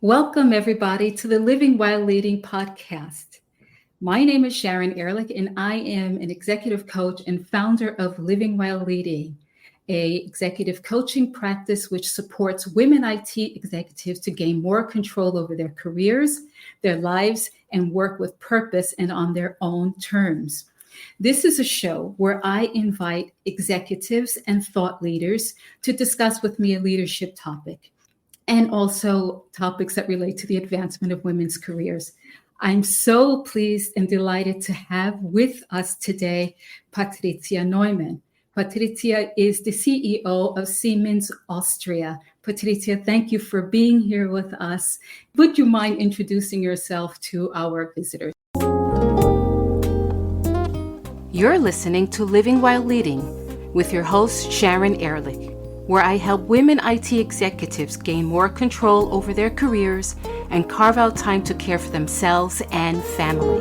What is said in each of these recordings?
Welcome, everybody, to the Living While Leading podcast. My name is Sharon Ehrlich, and I am an executive coach and founder of Living While Leading, an executive coaching practice which supports women IT executives to gain more control over their careers, their lives, and work with purpose and on their own terms. This is a show where I invite executives and thought leaders to discuss with me a leadership topic, and also topics that relate to the advancement of women's careers. I'm so pleased and delighted to have with us today Patricia Neumann. Patricia is the CEO of Siemens Austria. Patricia, thank you for being here with us. Would you mind introducing yourself to our visitors? You're listening to Living While Leading with your host, Sharon Ehrlich, where I help women IT executives gain more control over their careers and carve out time to care for themselves and family.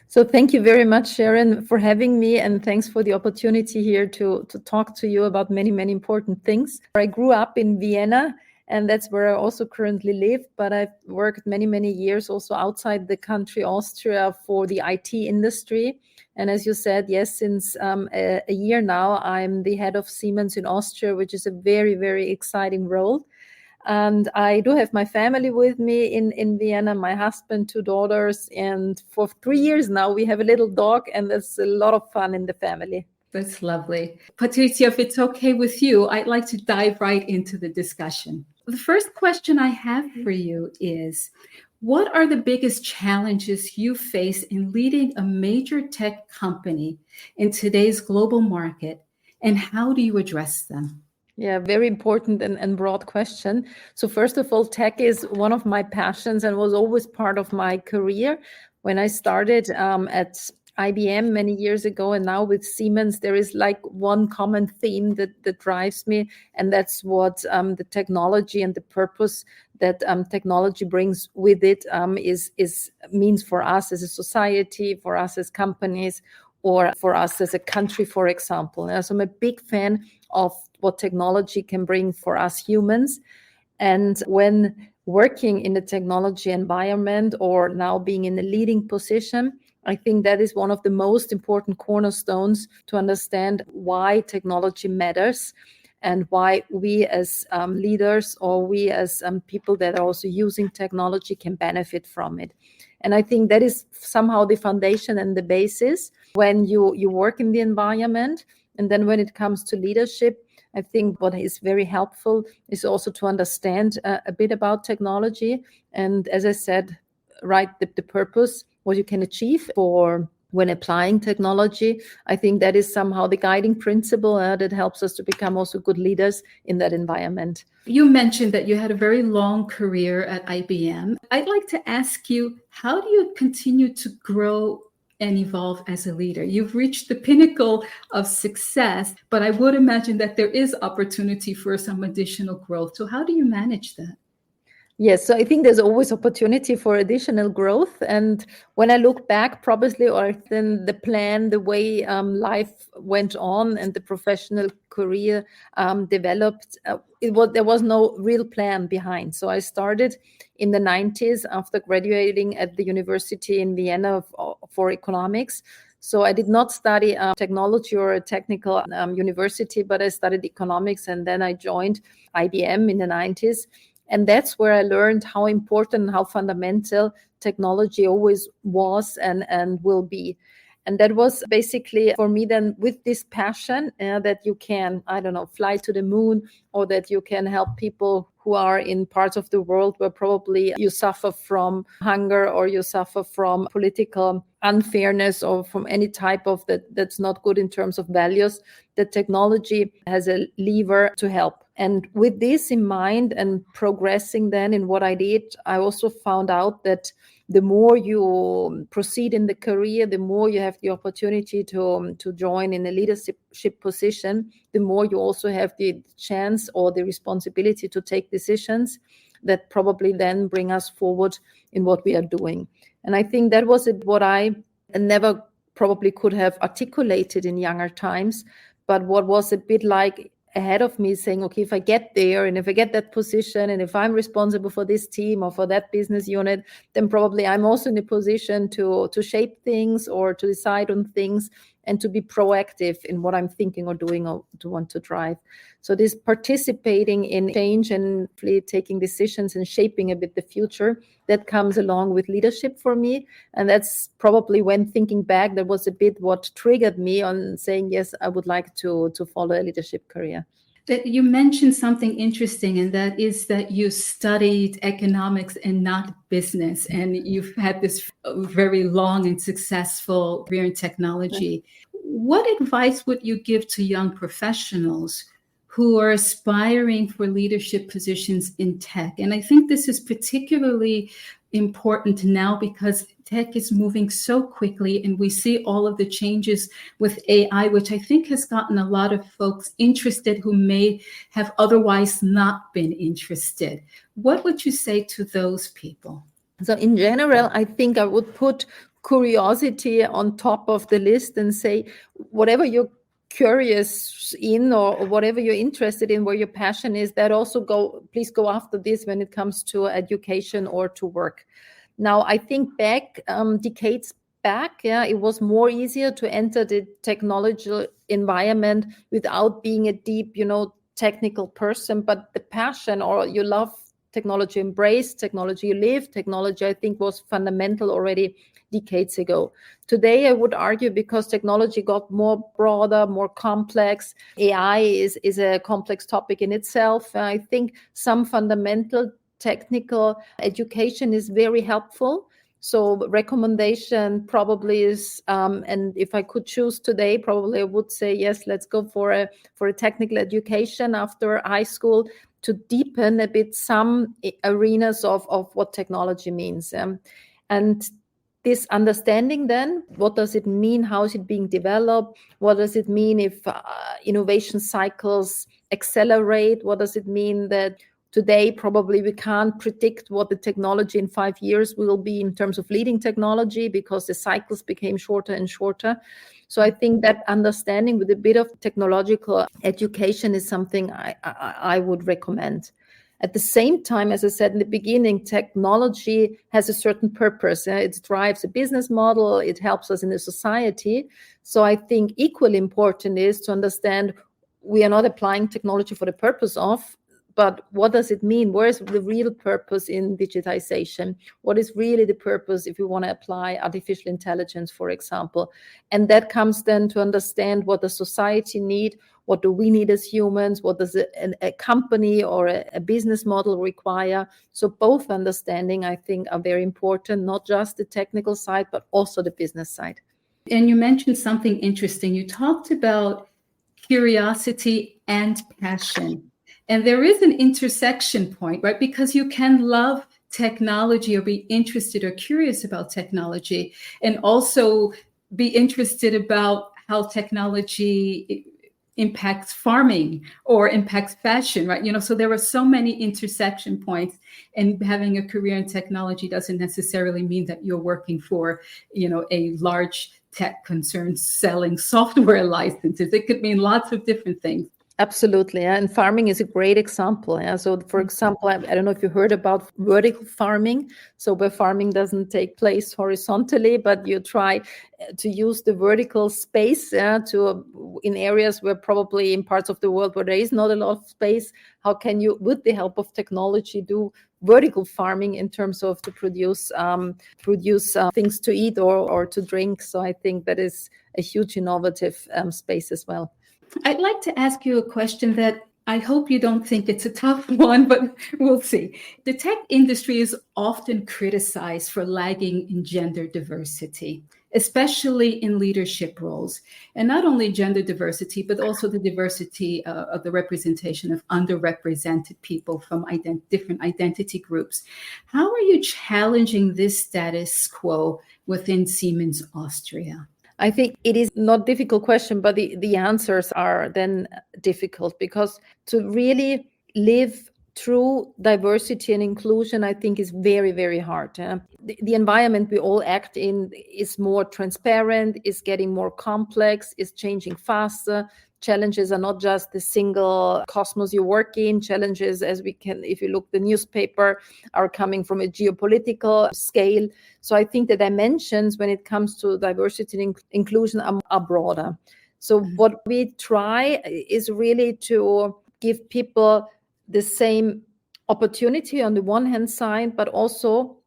So thank you very much, Sharon, for having me, and thanks for the opportunity here to talk to you about many, many important things. I grew up in Vienna, and that's where I also currently live, but I've worked many, many years also outside the country, Austria, for the IT industry. And as you said, yes, since a year now, I'm the head of Siemens in Austria, which is a very, very exciting role. And I do have my family with me in Vienna, my husband, 2 daughters, and for 3 years now, we have a little dog, and there's a lot of fun in the family. That's lovely. Patricia, if it's okay with you, I'd like to dive right into the discussion. The first question I have for you is, what are the biggest challenges you face in leading a major tech company in today's global market, and how do you address them? Yeah, very important and broad question. So first of all, tech is one of my passions and was always part of my career. When I started at IBM many years ago, and now with Siemens, there is like one common theme that drives me, and that's what the technology and the purpose that technology brings with it means for us as a society, for us as companies, or for us as a country, for example. So I'm a big fan of what technology can bring for us humans. And when working in the technology environment, or now being in a leading position, I think that is one of the most important cornerstones to understand why technology matters and why we as leaders, or we as people that are also using technology, can benefit from it. And I think that is somehow the foundation and the basis when you work in the environment. And then when it comes to leadership, I think what is very helpful is also to understand a bit about technology. And as I said, right, the purpose, what you can achieve for when applying technology. I think that is somehow the guiding principle that helps us to become also good leaders in that environment. You mentioned that you had a very long career at IBM. I'd like to ask you, how do you continue to grow and evolve as a leader? You've reached the pinnacle of success, but I would imagine that there is opportunity for some additional growth. So how do you manage that? Yes, so I think there's always opportunity for additional growth. And when I look back, probably, or then the plan, the way life went on and the professional career developed, there was no real plan behind. So I started in the 90s after graduating at the university in Vienna for economics. So I did not study technology or a technical university, but I studied economics, and then I joined IBM in the 90s. And that's where I learned how important, how fundamental technology always was and will be. And that was basically for me then, with this passion that you can, fly to the moon, or that you can help people who are in parts of the world where probably you suffer from hunger, or you suffer from political unfairness, or from any type of that's not good in terms of values. That technology has a lever to help. And with this in mind and progressing then in what I did, I also found out that the more you proceed in the career, the more you have the opportunity to join in a leadership position, the more you also have the chance or the responsibility to take decisions that probably then bring us forward in what we are doing. And I think that was what I never probably could have articulated in younger times. But what was a bit like ahead of me saying, okay, if I get there and if I get that position and if I'm responsible for this team or for that business unit, then probably I'm also in a position to shape things or to decide on things and to be proactive in what I'm thinking or doing or to want to drive. So this participating in change and taking decisions and shaping a bit the future, that comes along with leadership for me. And that's probably, when thinking back, that was a bit what triggered me on saying, yes, I would like to follow a leadership career. That you mentioned something interesting, and that is that you studied economics and not business, and you've had this very long and successful career in technology. What advice would you give to young professionals who are aspiring for leadership positions in tech? And I think this is particularly important now because tech is moving so quickly, and we see all of the changes with AI, which I think has gotten a lot of folks interested who may have otherwise not been interested. What would you say to those people? So in general, I think I would put curiosity on top of the list and say, whatever you're curious in or whatever you're interested in, where your passion is, that also please go after this when it comes to education or to work. Now, I think back decades back, it was more easier to enter the technological environment without being a deep, technical person, but the passion, or you love technology, embrace technology, you live technology, I think was fundamental already decades ago. Today, I would argue, because technology got more broader, more complex, AI is a complex topic in itself. I think some fundamental technical education is very helpful. So recommendation probably is, and if I could choose today, probably I would say, yes, let's go for a technical education after high school to deepen a bit some arenas of what technology means. And this understanding then, what does it mean? How is it being developed? What does it mean if innovation cycles accelerate? What does it mean that today probably we can't predict what the technology in 5 years will be in terms of leading technology, because the cycles became shorter and shorter. So I think that understanding with a bit of technological education is something I would recommend. At the same time, as I said in the beginning, technology has a certain purpose. It drives a business model. It helps us in the society. So I think equally important is to understand we are not applying technology for the purpose of, but what does it mean? Where is the real purpose in digitization? What is really the purpose if we want to apply artificial intelligence, for example? And that comes then to understand what does society need? What do we need as humans? What does a company or a business model require? So both understanding, I think, are very important, not just the technical side, but also the business side. And you mentioned something interesting. You talked about curiosity and passion. And there is an intersection point, right? Because you can love technology or be interested or curious about technology, and also be interested about how technology impacts farming or impacts fashion, right? So there are so many intersection points, and having a career in technology doesn't necessarily mean that you're working for, a large tech concern selling software licenses. It could mean lots of different things. Absolutely. And farming is a great example. So, for example, I don't know if you heard about vertical farming. So where farming doesn't take place horizontally, but you try to use the vertical space in areas where probably in parts of the world where there is not a lot of space, how can you, with the help of technology, do vertical farming in terms of to produce things to eat or to drink. So I think that is a huge innovative space as well. I'd like to ask you a question that I hope you don't think it's a tough one, but we'll see. The tech industry is often criticized for lagging in gender diversity, especially in leadership roles. And not only gender diversity, but also the diversity of the representation of underrepresented people from different identity groups. How are you challenging this status quo within Siemens Austria? I think it is not a difficult question, but the answers are then difficult, because to really live through diversity and inclusion, I think, is very, very hard. The environment we all act in is more transparent, is getting more complex, is changing faster, challenges are not just the single cosmos you work in. Challenges, as we can, if you look the newspaper, are coming from a geopolitical scale. So I think the dimensions when it comes to diversity and inclusion are broader. So what we try is really to give people the same opportunity on the one hand side, but also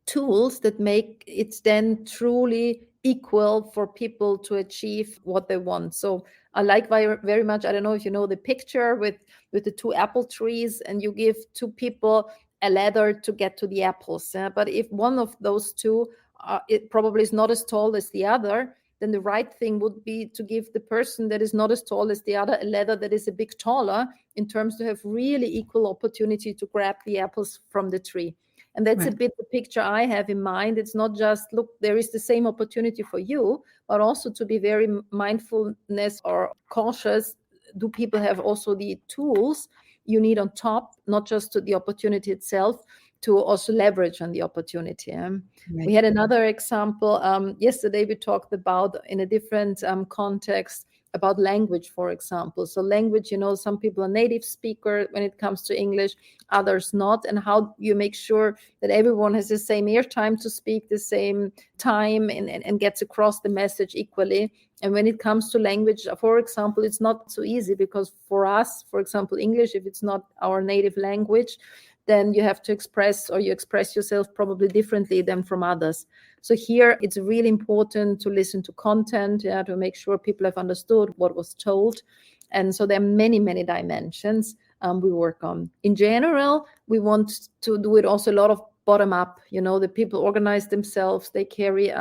tools that make it then truly equal for people to achieve what they want. So I like very much, I don't know if you know the picture with the two apple trees, and you give two people a ladder to get to the apples. But if one of those two, it probably is not as tall as the other, then the right thing would be to give the person that is not as tall as the other a ladder that is a bit taller, in terms to have really equal opportunity to grab the apples from the tree. And that's Right. a bit the picture I have in mind. It's not just, look, there is the same opportunity for you, but also to be very mindfulness or cautious. Do people have also the tools you need on top, not just to the opportunity itself, to also leverage on the opportunity? Right. We had another example. Yesterday we talked about, in a different context, about language, for example. So language, some people are native speaker when it comes to English, others not, and how you make sure that everyone has the same airtime to speak, the same time, and gets across the message equally. And when it comes to language, for example, it's not so easy, because for us, for example, English, if it's not our native language, then you have to express yourself probably differently than from others. So here it's really important to listen to content, to make sure people have understood what was told. And so there are many, many dimensions we work on. In general, we want to do it also a lot of bottom up. The people organize themselves, they carry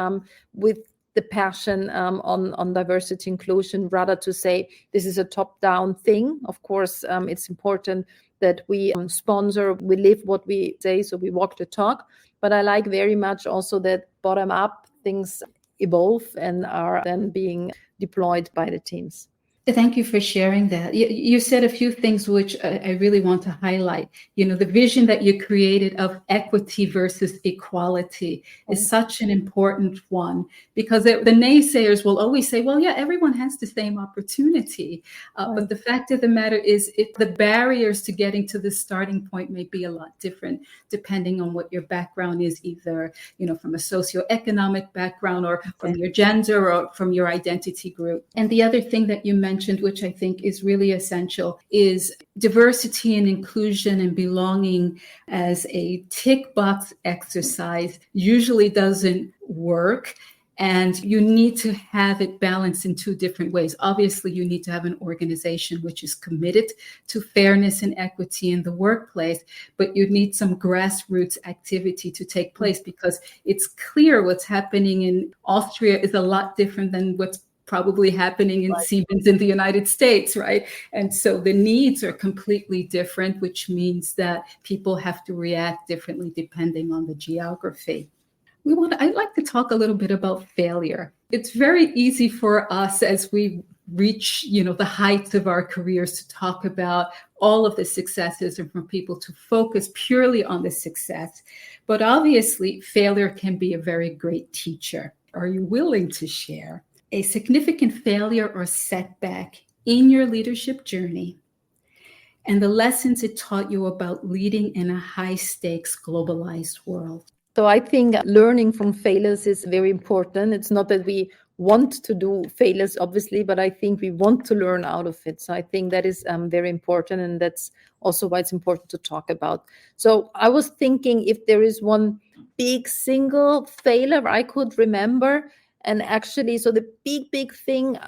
with the passion on diversity inclusion, rather to say this is a top-down thing. Of course, it's important that we sponsor, we live what we say, so we walk the talk. But I like very much also that bottom-up things evolve and are then being deployed by the teams. Thank you for sharing that. You said a few things which I really want to highlight. The vision that you created of equity versus equality is such an important one, because the naysayers will always say, well, yeah, everyone has the same opportunity. But the fact of the matter is, the barriers to getting to the starting point may be a lot different depending on what your background is, either, from a socioeconomic background, or from your gender, or from your identity group. And the other thing that you mentioned, which I think is really essential, is diversity and inclusion and belonging as a tick box exercise usually doesn't work. And you need to have it balanced in two different ways. Obviously, you need to have an organization which is committed to fairness and equity in the workplace, but you need some grassroots activity to take place, because it's clear what's happening in Austria is a lot different than what's probably happening in Siemens in the United States, right? And so the needs are completely different, which means that people have to react differently depending on the geography. I'd like to talk a little bit about failure. It's very easy for us as we reach, the heights of our careers to talk about all of the successes, and for people to focus purely on the success. But obviously, failure can be a very great teacher. Are you willing to share a significant failure or setback in your leadership journey and the lessons it taught you about leading in a high-stakes globalized world? So I think learning from failures is very important. It's not that we want to do failures, obviously, but I think we want to learn out of it. So I think that is very important, and that's also why it's important to talk about. So I was thinking, if there is one big single failure I could remember, and actually, so the big thing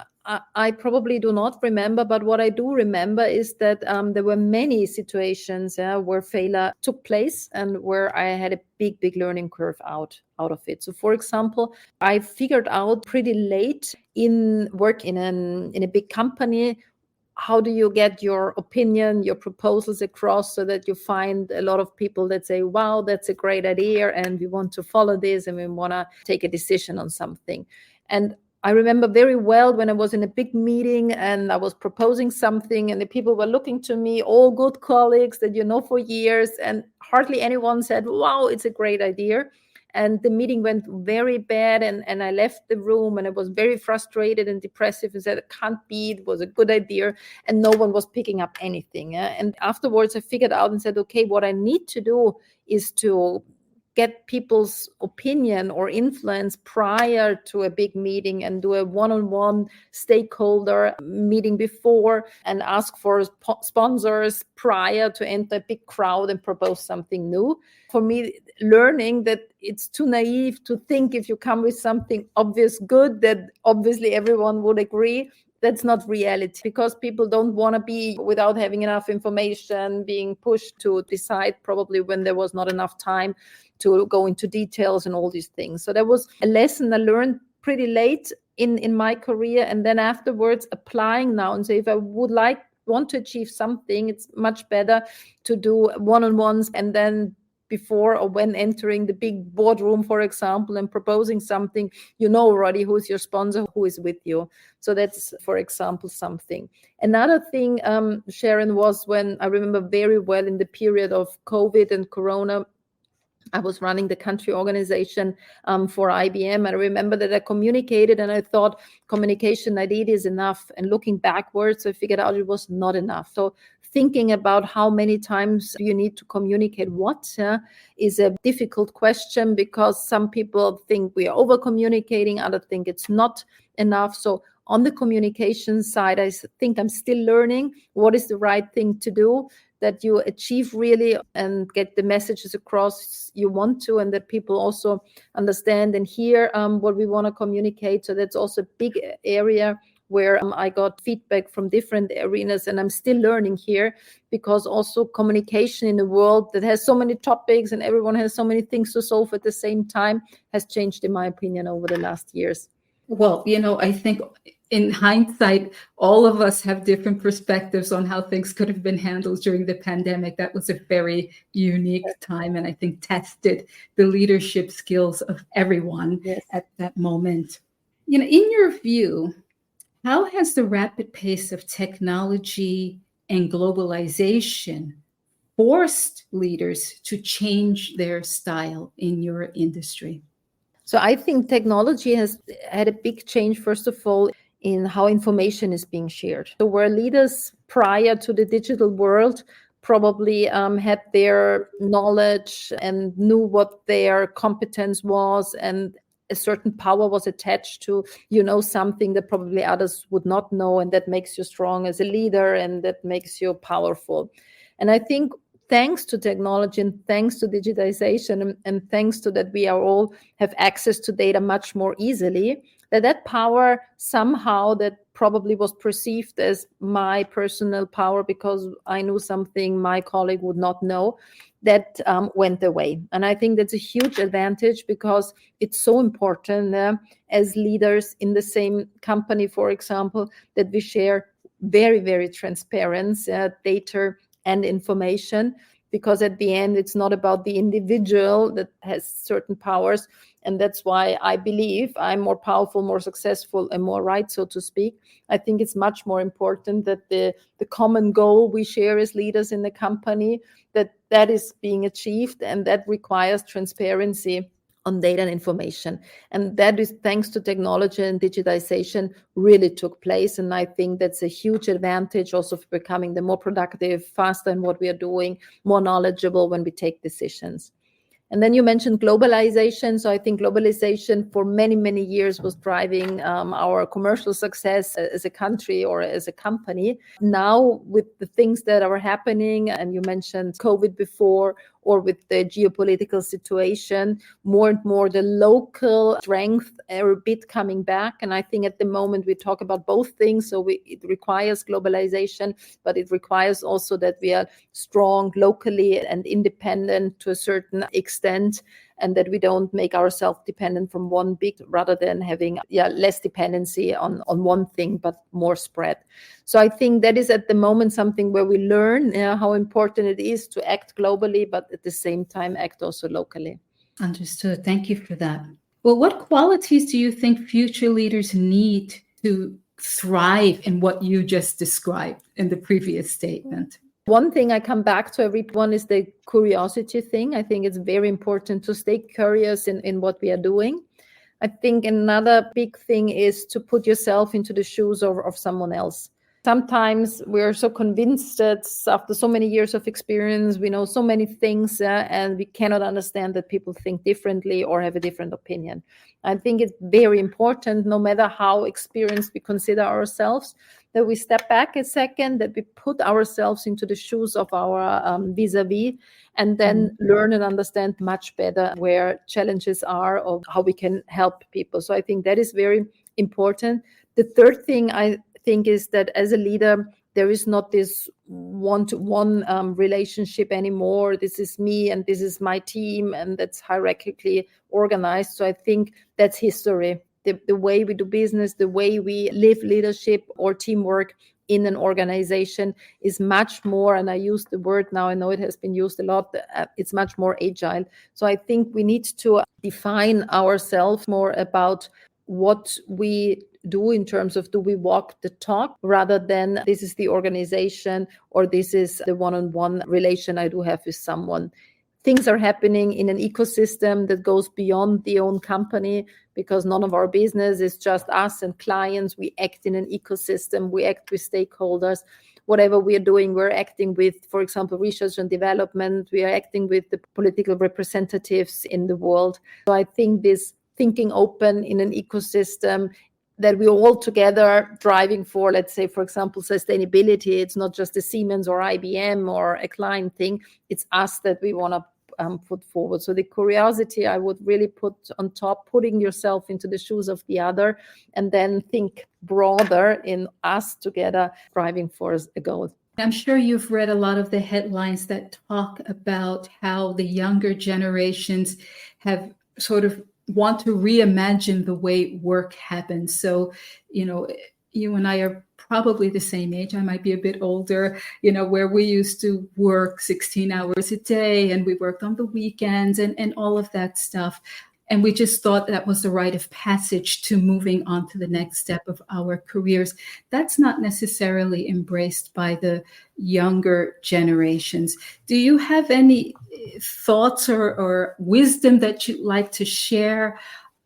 I probably do not remember, but what I do remember is that there were many situations where failure took place, and where I had a big learning curve out of it. So, for example, I figured out pretty late in work in a big company, how do you get your opinion, your proposals across, so that you find a lot of people that say, wow, that's a great idea, and we want to follow this, and we want to take a decision on something. And I remember very well when I was in a big meeting and I was proposing something, and the people were looking to me, all good colleagues that for years, and hardly anyone said, wow, it's a great idea. and the meeting went very bad, and I left the room, and I was very frustrated and depressive and said, it can't be, it was a good idea, and no one was picking up anything. And afterwards I figured out and said, okay, what I need to do is to get people's opinion or influence prior to a big meeting, and do a one-on-one stakeholder meeting before, and ask for sponsors prior to enter a big crowd and propose something new. For me, learning that it's too naive to think if you come with something obvious good that obviously everyone would agree. That's not reality, because people don't want to be without having enough information, being pushed to decide probably when there was not enough time to go into details and all these things. So that was a lesson I learned pretty late in my career. And then afterwards applying now and say, if I want to achieve something, it's much better to do one-on-ones, and then before or when entering the big boardroom, for example, and proposing something, you know already who's your sponsor, who is with you. So that's, for example, something. Another thing, Sharon, was when I remember very well in the period of COVID and Corona, I was running the country organization for IBM. I remember that I communicated, and I thought communication I did is enough. And looking backwards, I figured out it was not enough. So thinking about how many times you need to communicate what is a difficult question, because some people think we are over communicating, others think it's not enough. So on the communication side, I think I'm still learning what is the right thing to do, that you achieve really and get the messages across you want to, and that people also understand and hear what we want to communicate. So that's also a big area where I got feedback from different arenas, and I'm still learning here, because also communication in a world that has so many topics and everyone has so many things to solve at the same time has changed, in my opinion, over the last years. Well, I think in hindsight, all of us have different perspectives on how things could have been handled during the pandemic. That was a very unique time, and I think tested the leadership skills of everyone at that moment. In your view, how has the rapid pace of technology and globalization forced leaders to change their style in your industry? So I think technology has had a big change, first of all, in how information is being shared. So where leaders prior to the digital world probably had their knowledge and knew what their competence was, and a certain power was attached to, something that probably others would not know, and that makes you strong as a leader, and that makes you powerful. And I think thanks to technology and thanks to digitization and thanks to that we are all have access to data much more easily, that power somehow that probably was perceived as my personal power because I knew something my colleague would not know, that went away. And I think that's a huge advantage, because it's so important as leaders in the same company, for example, that we share very, very transparent data and information, because at the end, it's not about the individual that has certain powers. And that's why I believe I'm more powerful, more successful, and more right, so to speak. I think it's much more important that the common goal we share as leaders in the company, that is being achieved, and that requires transparency on data and information. And that is thanks to technology and digitization really took place. And I think that's a huge advantage also for becoming the more productive, faster in what we are doing, more knowledgeable when we take decisions. And then you mentioned globalization. So I think globalization for many, many years was driving our commercial success as a country or as a company. Now with the things that are happening, and you mentioned COVID before, or with the geopolitical situation, more and more the local strength are a bit coming back. And I think at the moment we talk about both things. So it requires globalization, but it requires also that we are strong locally and independent to a certain extent, and that we don't make ourselves dependent from one big, rather than having less dependency on one thing, but more spread. So I think that is at the moment something where we learn how important it is to act globally, but at the same time act also locally. Understood. Thank you for that. Well, what qualities do you think future leaders need to thrive in what you just described in the previous statement? One thing I come back to everyone is the curiosity thing. I think it's very important to stay curious in what we are doing. I think another big thing is to put yourself into the shoes of someone else. Sometimes we're so convinced that after so many years of experience, we know so many things, and we cannot understand that people think differently or have a different opinion. I think it's very important, no matter how experienced we consider ourselves, that we step back a second, that we put ourselves into the shoes of our vis-a-vis, and then learn and understand much better where challenges are or how we can help people. So I think that is very important. The third thing I think is that as a leader, there is not this one-to-one relationship anymore. This is me and this is my team, and that's hierarchically organized. So I think that's history. The way we do business, the way we live leadership or teamwork in an organization is much more, and I use the word now, I know it has been used a lot, it's much more agile. So I think we need to define ourselves more about what we do in terms of, do we walk the talk, rather than this is the organization or this is the one-on-one relation I do have with someone. Things are happening in an ecosystem that goes beyond the own company, because none of our business is just us and clients. We act in an ecosystem, we act with stakeholders. Whatever we are doing, we're acting with, for example, research and development. We are acting with the political representatives in the world. So I think this thinking open in an ecosystem, that we're all together driving for, let's say, for example, sustainability. It's not just a Siemens or IBM or a client thing. It's us that we want to put forward. So the curiosity I would really put on top, putting yourself into the shoes of the other, and then think broader in us together driving for a goal. I'm sure you've read a lot of the headlines that talk about how the younger generations have sort of want to reimagine the way work happens. So, you and I are probably the same age. I might be a bit older, where we used to work 16 hours a day, and we worked on the weekends and all of that stuff. And we just thought that was the rite of passage to moving on to the next step of our careers. That's not necessarily embraced by the younger generations. Do you have any thoughts or wisdom that you'd like to share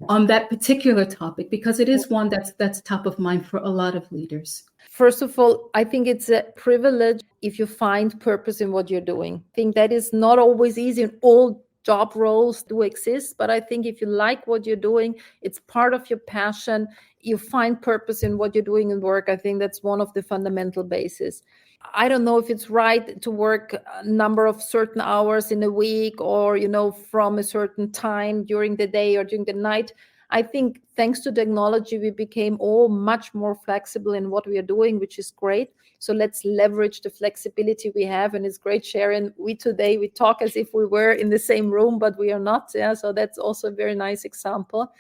on that particular topic? Because it is one that's top of mind for a lot of leaders. First of all, I think it's a privilege if you find purpose in what you're doing. I think that is not always easy in all job roles do exist, but I think if you like what you're doing, it's part of your passion, you find purpose in what you're doing in work. I think that's one of the fundamental bases. I don't know if it's right to work a number of certain hours in a week or, from a certain time during the day or during the night. I think thanks to technology, we became all much more flexible in what we are doing, which is great. So let's leverage the flexibility we have. And it's great, Sharon. We talk as if we were in the same room, but we are not. Yeah. So that's also a very nice example.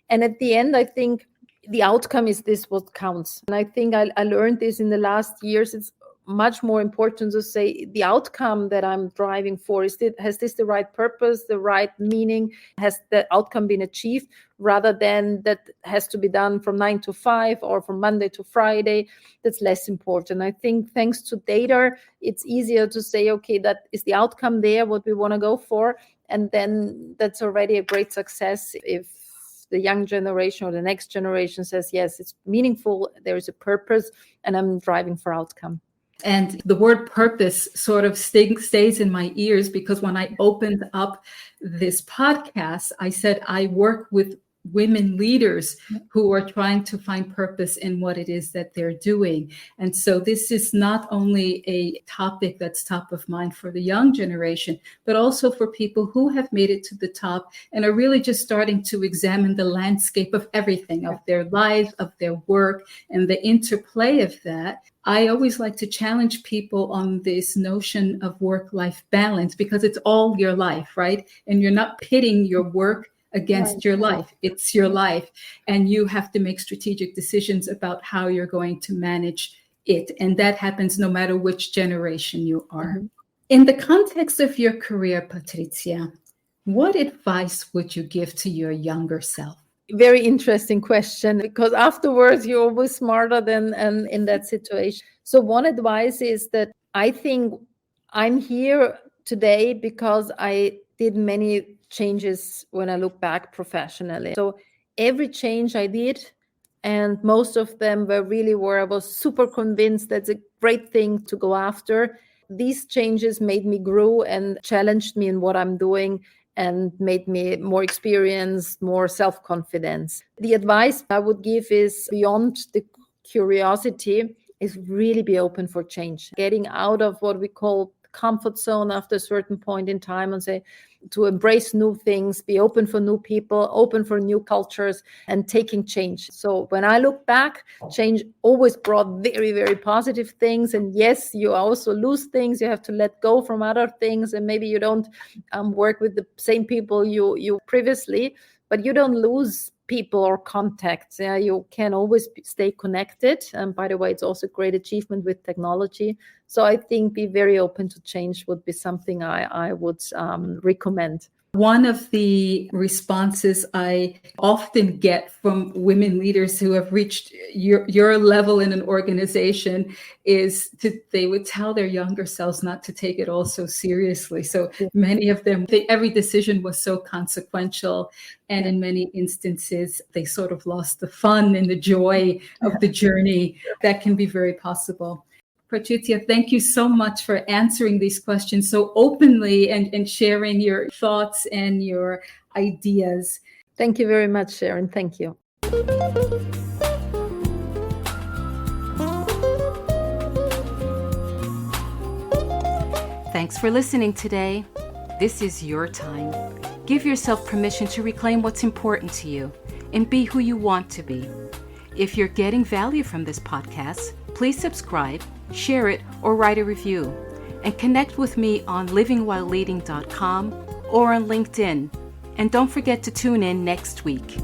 And at the end, I think the outcome is this what counts. And I think I learned this in the last years. It's much more important to say the outcome that I'm driving for, has this the right purpose, the right meaning, has the outcome been achieved, rather than that has to be done from 9 to 5 or from Monday to Friday. That's less important. I think thanks to data, it's easier to say, okay, that is the outcome there, what we want to go for. And then that's already a great success if the young generation or the next generation says, yes, it's meaningful, there is a purpose, and I'm driving for outcome. And the word purpose sort of stays in my ears, because when I opened up this podcast, I said I work with women leaders who are trying to find purpose in what it is that they're doing. And so this is not only a topic that's top of mind for the young generation, but also for people who have made it to the top and are really just starting to examine the landscape of everything, of their lives, of their work, and the interplay of that. I always like to challenge people on this notion of work-life balance, because it's all your life, right? And you're not pitting your work against your life. It's your life. And you have to make strategic decisions about how you're going to manage it. And that happens no matter which generation you are. Mm-hmm. In the context of your career, Patricia, what advice would you give to your younger self? Very interesting question, because afterwards you're always smarter than in that situation. So one advice is that I think I'm here today because I did many changes when I look back professionally. So every change I did, and most of them were really where I was super convinced that's a great thing to go after. These changes made me grow and challenged me in what I'm doing and made me more experienced, more self-confidence. The advice I would give is beyond the curiosity is really be open for change, getting out of what we call comfort zone after a certain point in time and say to embrace new things, be open for new people, open for new cultures, and taking change. So when I look back, change always brought very, very positive things. And yes, you also lose things. You have to let go from other things, and maybe you don't work with the same people you previously, but you don't lose people or contacts. Yeah, you can always stay connected. And by the way, it's also a great achievement with technology. So I think be very open to change would be something I would recommend. One of the responses I often get from women leaders who have reached your level in an organization is they would tell their younger selves not to take it all so seriously. So many of them, every decision was so consequential. And in many instances, they sort of lost the fun and the joy of the journey. That can be very possible. Patricia, thank you so much for answering these questions so openly and sharing your thoughts and your ideas. Thank you very much, Sharon. Thank you. Thanks for listening today. This is your time. Give yourself permission to reclaim what's important to you and be who you want to be. If you're getting value from this podcast, please subscribe, share it, or write a review. And connect with me on livingwhileleading.com or on LinkedIn. And don't forget to tune in next week.